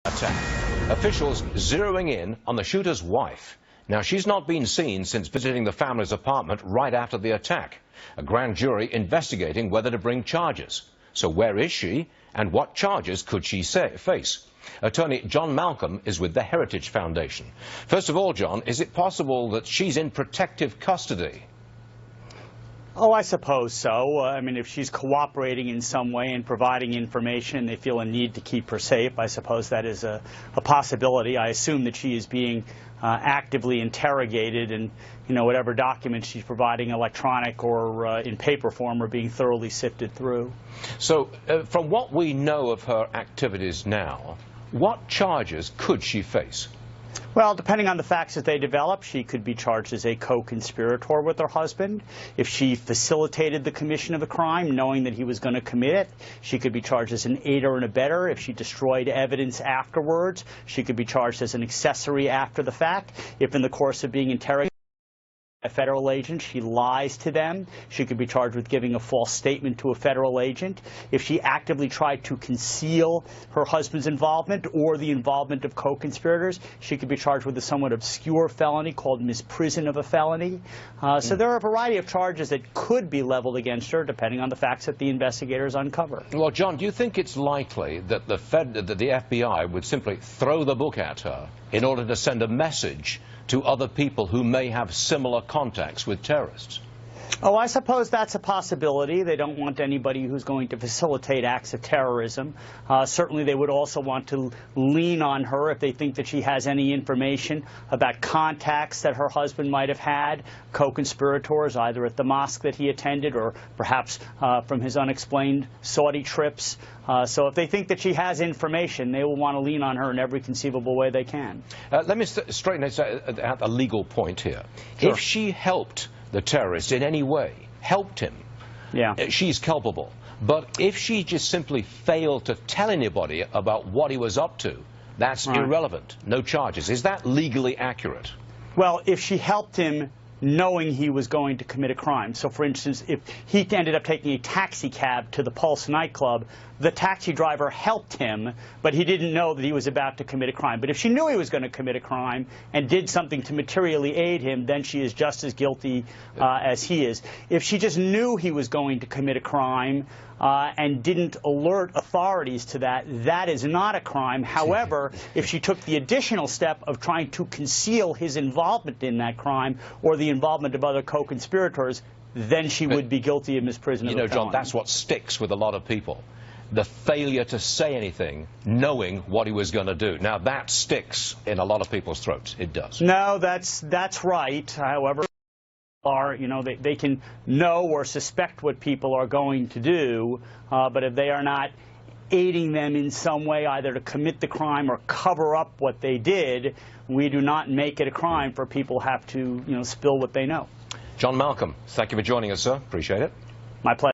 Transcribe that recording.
Attack. Officials zeroing in on the shooter's wife. Now, she's not been seen since visiting the family's apartment right after the attack. A grand jury investigating whether to bring charges. So where is she, and what charges could she face? Attorney John Malcolm is with the Heritage Foundation. First of all, John, is it possible that she's in protective custody? Oh, I suppose so. I mean, if she's cooperating in some way and providing information and they feel a need to keep her safe, I suppose that is a possibility. I assume that she is being actively interrogated, and whatever documents she's providing, electronic or in paper form, are being thoroughly sifted through. So from what we know of her activities now, what charges could she face? Well, depending on the facts that they develop, she could be charged as a co-conspirator with her husband. If she facilitated the commission of the crime, knowing that he was going to commit it, she could be charged as an aider and abettor. If she destroyed evidence afterwards, she could be charged as an accessory after the fact. If in the course of being interrogated a federal agent, she lies to them, she could be charged with giving a false statement to a federal agent. If she actively tried to conceal her husband's involvement or the involvement of co-conspirators, she could be charged with a somewhat obscure felony called misprision of a felony. So there are a variety of charges that could be leveled against her, depending on the facts that the investigators uncover. Well, John, do you think it's likely that the FBI would simply throw the book at her in order to send a message to other people who may have similar contacts with terrorists? Oh, I suppose that's a possibility. They don't want anybody who's going to facilitate acts of terrorism. Certainly they would also want to lean on her if they think that she has any information about contacts that her husband might have had, co-conspirators, either at the mosque that he attended or perhaps from his unexplained Saudi trips. So if they think that she has information, they will want to lean on her in every conceivable way they can. Let me straighten out a legal point here. Sure. If she helped the terrorist in any way, helped him, she's culpable. But if she just simply failed to tell anybody about what he was up to, that's irrelevant, no charges. Is that legally accurate? Well, if she helped him knowing he was going to commit a crime. So, for instance, if he ended up taking a taxi cab to the Pulse nightclub, the taxi driver helped him, but he didn't know that he was about to commit a crime. But if she knew he was going to commit a crime and did something to materially aid him, then she is just as guilty as he is. If she just knew he was going to commit a crime and didn't alert authorities to that, that is not a crime. However, if she took the additional step of trying to conceal his involvement in that crime or the involvement of other co-conspirators, then she would be guilty of misprision of a felony. John, that's what sticks with a lot of people. The failure to say anything, knowing what he was going to do. Now, that sticks in a lot of people's throats. It does. No, that's right. However, they can know or suspect what people are going to do, but if they are not aiding them in some way, either to commit the crime or cover up what they did, we do not make it a crime for people who have to, spill what they know. John Malcolm, thank you for joining us, sir. Appreciate it. My pleasure.